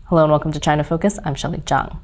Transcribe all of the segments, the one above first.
Hello and welcome to China Focus. I'm Shelley Zhang.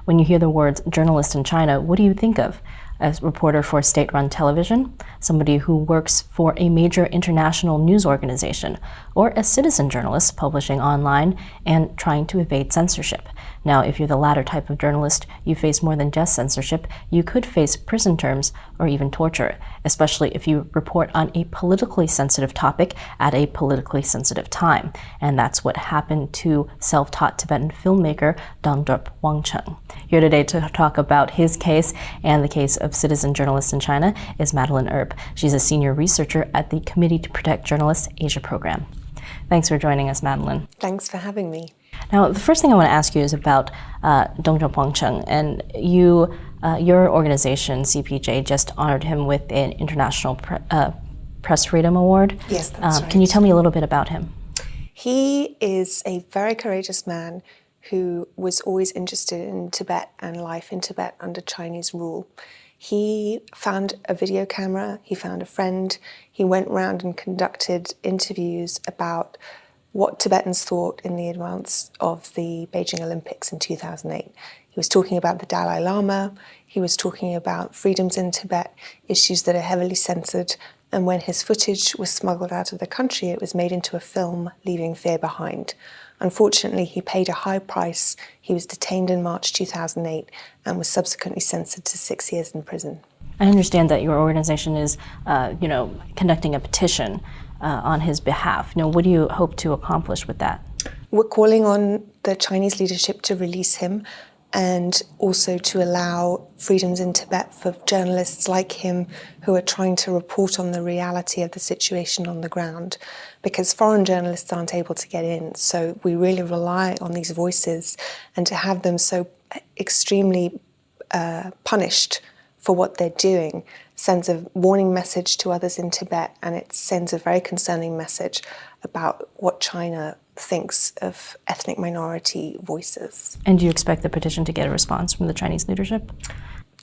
When you hear the words journalist in China, what do you think of? A reporter for state-run television, somebody who works for a major international news organization, or a citizen journalist publishing online and trying to evade censorship. Now, if you're the latter type of journalist, you face more than just censorship. You could face prison terms or even torture, especially if you report on a politically sensitive topic at a politically sensitive time. And that's what happened to self-taught Tibetan filmmaker Dhondup Wangchen. Here today to talk about his case and the case of citizen journalists in China is Madeline Earp. She's a senior researcher at the Committee to Protect Journalists Asia program. Thanks for joining us, Madeline. Thanks for having me. Now, the first thing I want to ask you is about Dongdaban Chung, and your organization, CPJ, just honored him with an International Press Freedom Award. Yes, that's right. Can you tell me a little bit about him? He is a very courageous man who was always interested in Tibet and life in Tibet under Chinese rule. He found a video camera, he found a friend, he went around and conducted interviews about what Tibetans thought in the advance of the Beijing Olympics in 2008. He was talking about the Dalai Lama, he was talking about freedoms in Tibet, issues that are heavily censored, and when his footage was smuggled out of the country, it was made into a film, Leaving Fear Behind. Unfortunately, he paid a high price. He was detained in March 2008 and was subsequently sentenced to 6 years in prison. I understand that your organization is, conducting a petition on his behalf. What do you hope to accomplish with that? We're calling on the Chinese leadership to release him and also to allow freedoms in Tibet for journalists like him who are trying to report on the reality of the situation on the ground, because foreign journalists aren't able to get in. So we really rely on these voices, and to have them so extremely punished for what they're doing sends a warning message to others in Tibet, and it sends a very concerning message about what China thinks of ethnic minority voices. And do you expect the petition to get a response from the Chinese leadership?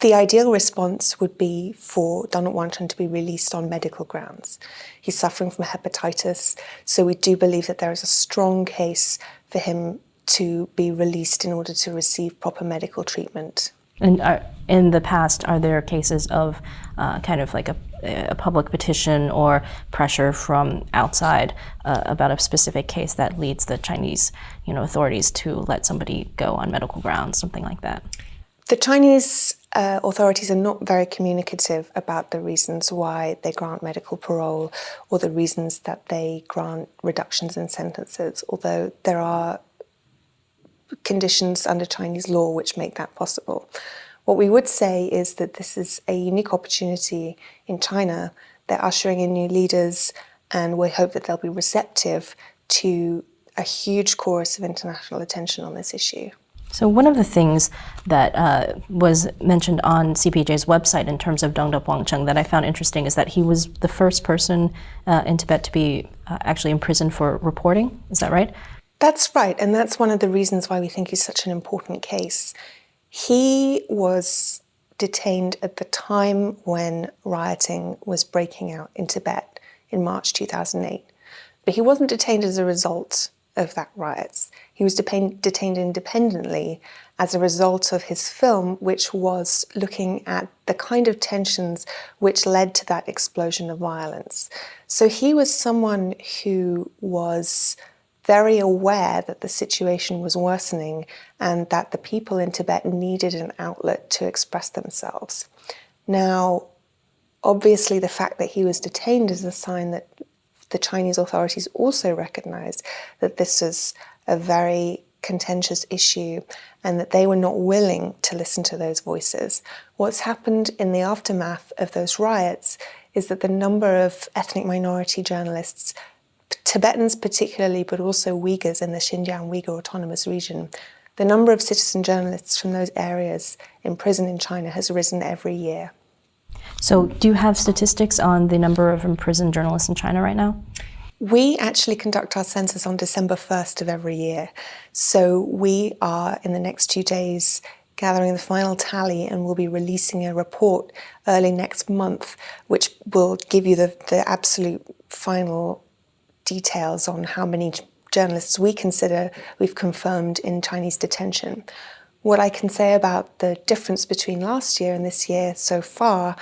The ideal response would be for Dhondup Wangchen to be released on medical grounds. He's suffering from hepatitis, so we do believe that there is a strong case for him to be released in order to receive proper medical treatment. And in the past, are there cases of kind of like a public petition or pressure from outside about a specific case that leads the Chinese, authorities to let somebody go on medical grounds, something like that? The Chinese authorities are not very communicative about the reasons why they grant medical parole or the reasons that they grant reductions in sentences, although there are conditions under Chinese law which make that possible. What we would say is that this is a unique opportunity in China. They're ushering in new leaders, and we hope that they'll be receptive to a huge chorus of international attention on this issue. So one of the things that was mentioned on CPJ's website in terms of Dhondup Wangchen that I found interesting is that he was the first person in Tibet to be actually imprisoned for reporting. Is that right? That's right, and that's one of the reasons why we think he's such an important case. He was detained at the time when rioting was breaking out in Tibet in March 2008. But he wasn't detained as a result of that riots. He was detained independently as a result of his film, which was looking at the kind of tensions which led to that explosion of violence. So he was someone who was very aware that the situation was worsening and that the people in Tibet needed an outlet to express themselves. Now, obviously, the fact that he was detained is a sign that the Chinese authorities also recognized that this was a very contentious issue and that they were not willing to listen to those voices. What's happened in the aftermath of those riots is that the number of ethnic minority journalists, Tibetans particularly, but also Uyghurs in the Xinjiang Uyghur Autonomous Region, the number of citizen journalists from those areas in prison in China has risen every year. So do you have statistics on the number of imprisoned journalists in China right now? We actually conduct our census on December 1st of every year. So we are, in the next 2 days, gathering the final tally, and we'll be releasing a report early next month, which will give you the absolute final details on how many journalists we consider we've confirmed in Chinese detention. What I can say about the difference between last year and this year so far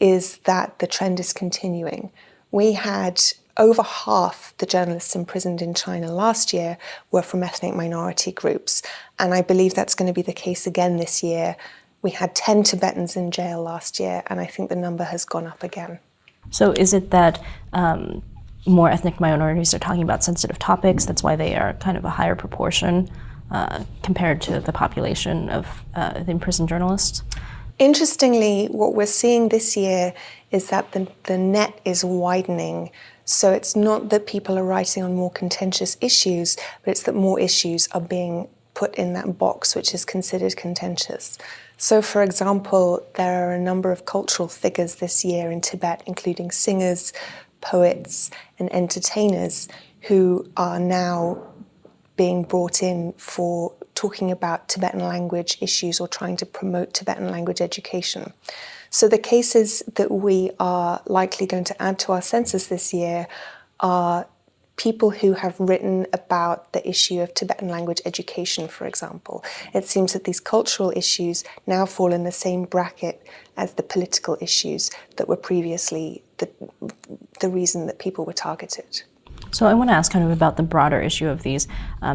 is that the trend is continuing. We had over half the journalists imprisoned in China last year were from ethnic minority groups, and I believe that's going to be the case again this year. We had 10 Tibetans in jail last year, and I think the number has gone up again. So is it that more ethnic minorities are talking about sensitive topics, that's why they are kind of a higher proportion compared to the population of the imprisoned journalists? Interestingly, what we're seeing this year is that the net is widening. So it's not that people are writing on more contentious issues, but it's that more issues are being put in that box which is considered contentious. So, for example, there are a number of cultural figures this year in Tibet, including singers, poets, and entertainers who are now being brought in for talking about Tibetan language issues or trying to promote Tibetan language education. So the cases that we are likely going to add to our census this year are people who have written about the issue of Tibetan language education, for example. It seems that these cultural issues now fall in the same bracket as the political issues that were previously the reason that people were targeted. So I want to ask kind of about the broader issue of these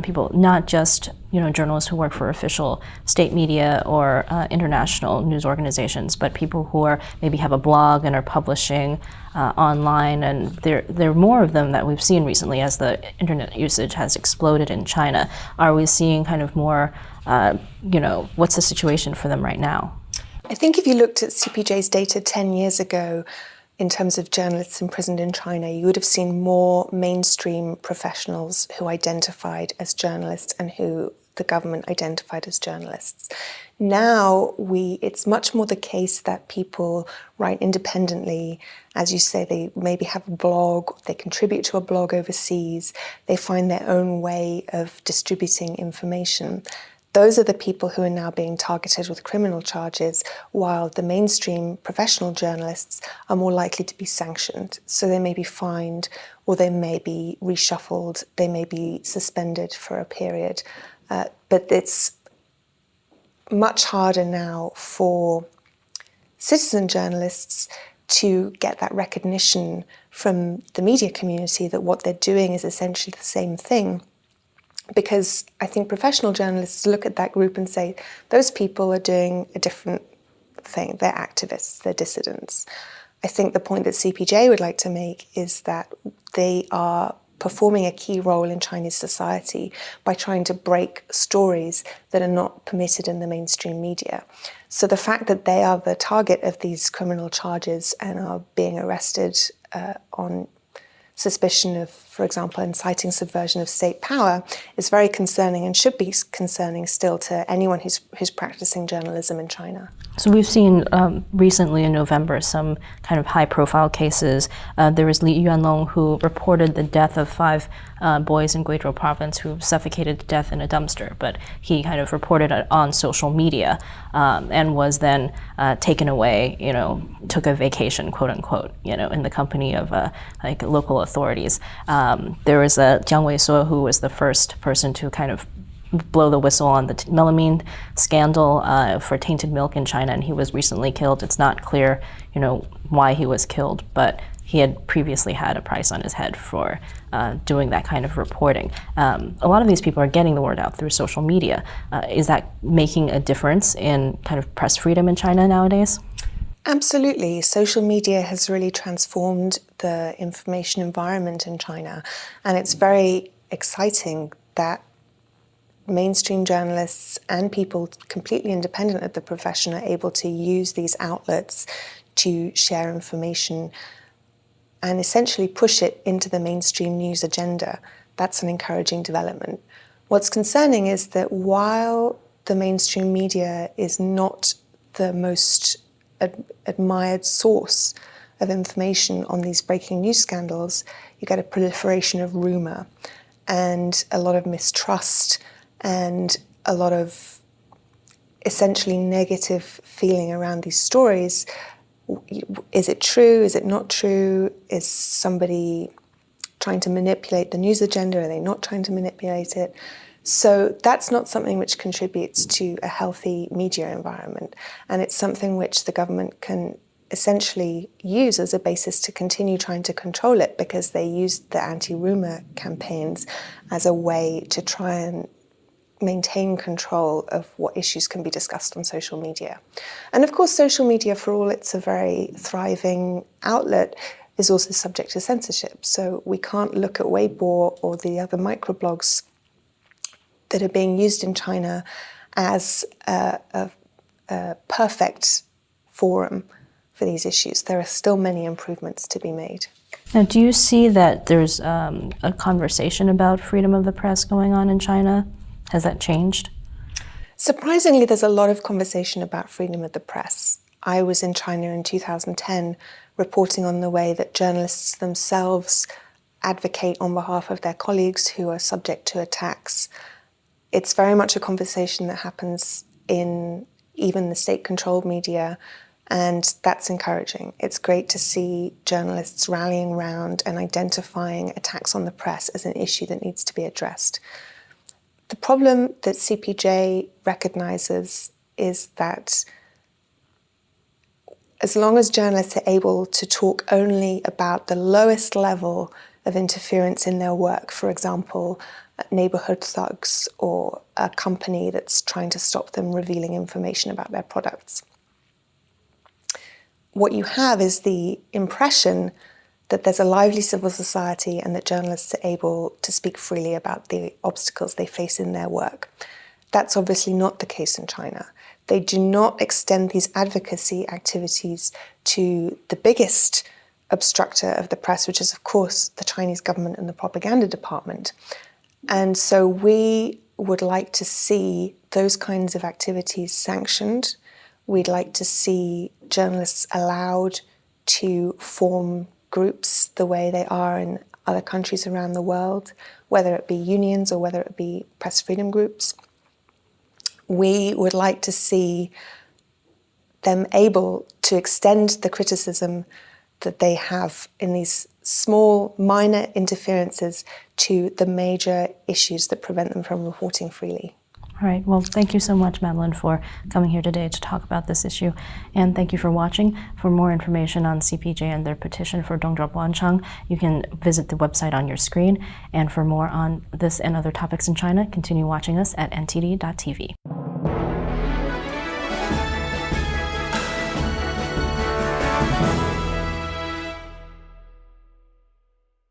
people, not just journalists who work for official state media or international news organizations, but people who are maybe have a blog and are publishing online, and there are more of them that we've seen recently as the internet usage has exploded in China. Are we seeing kind of more, what's the situation for them right now? I think if you looked at CPJ's data 10 years ago, in terms of journalists imprisoned in China, you would have seen more mainstream professionals who identified as journalists and who the government identified as journalists. Now, it's much more the case that people write independently. As you say, they maybe have a blog, they contribute to a blog overseas, they find their own way of distributing information. Those are the people who are now being targeted with criminal charges, while the mainstream professional journalists are more likely to be sanctioned. So they may be fined, or they may be reshuffled, they may be suspended for a period. But it's much harder now for citizen journalists to get that recognition from the media community that what they're doing is essentially the same thing. Because I think professional journalists look at that group and say, those people are doing a different thing. They're activists, they're dissidents. I think the point that CPJ would like to make is that they are performing a key role in Chinese society by trying to break stories that are not permitted in the mainstream media. So the fact that they are the target of these criminal charges and are being arrested on suspicion of, for example, inciting subversion of state power is very concerning and should be concerning still to anyone who's practicing journalism in China. So we've seen recently in November some kind of high-profile cases. There was Li Yuanlong, who reported the death of 5 boys in Guizhou province who suffocated to death in a dumpster, but he kind of reported it on social media and was then taken away, took a vacation, quote unquote, in the company of local authorities. There was Jiang Weisuo, who was the first person to kind of blow the whistle on the melamine scandal for tainted milk in China, and he was recently killed. It's not clear, why he was killed, but he had previously had a price on his head for doing that kind of reporting. A lot of these people are getting the word out through social media. Is that making a difference in kind of press freedom in China nowadays? Absolutely. Social media has really transformed the information environment in China, and it's very exciting that mainstream journalists and people completely independent of the profession are able to use these outlets to share information and essentially push it into the mainstream news agenda. That's an encouraging development. What's concerning is that while the mainstream media is not the most admired source of information on these breaking news scandals, you get a proliferation of rumor and a lot of mistrust and a lot of essentially negative feeling around these stories. Is it true? Is it not true? Is somebody trying to manipulate the news agenda? Are they not trying to manipulate it? So that's not something which contributes to a healthy media environment. And it's something which the government can essentially use as a basis to continue trying to control it, because they used the anti-rumor campaigns as a way to try and maintain control of what issues can be discussed on social media. And of course, social media, for all it's a very thriving outlet, is also subject to censorship. So we can't look at Weibo or the other microblogs that are being used in China as a perfect forum for these issues. There are still many improvements to be made. Now, do you see that there's a conversation about freedom of the press going on in China? Has that changed? Surprisingly, there's a lot of conversation about freedom of the press. I was in China in 2010 reporting on the way that journalists themselves advocate on behalf of their colleagues who are subject to attacks. It's very much a conversation that happens in even the state-controlled media, and that's encouraging. It's great to see journalists rallying around and identifying attacks on the press as an issue that needs to be addressed. The problem that CPJ recognises is that as long as journalists are able to talk only about the lowest level of interference in their work, for example, neighbourhood thugs or a company that's trying to stop them revealing information about their products, what you have is the impression that there's a lively civil society and that journalists are able to speak freely about the obstacles they face in their work. That's obviously not the case in China. They do not extend these advocacy activities to the biggest obstructor of the press, which is, of course, the Chinese government and the propaganda department. And so we would like to see those kinds of activities sanctioned. We'd like to see journalists allowed to form groups the way they are in other countries around the world, whether it be unions or whether it be press freedom groups. We would like to see them able to extend the criticism that they have in these small, minor interferences to the major issues that prevent them from reporting freely. All right. Well, thank you so much, Madeline, for coming here today to talk about this issue. And thank you for watching. For more information on CPJ and their petition for Dhondup Wangchen, you can visit the website on your screen. And for more on this and other topics in China, continue watching us at ntd.tv.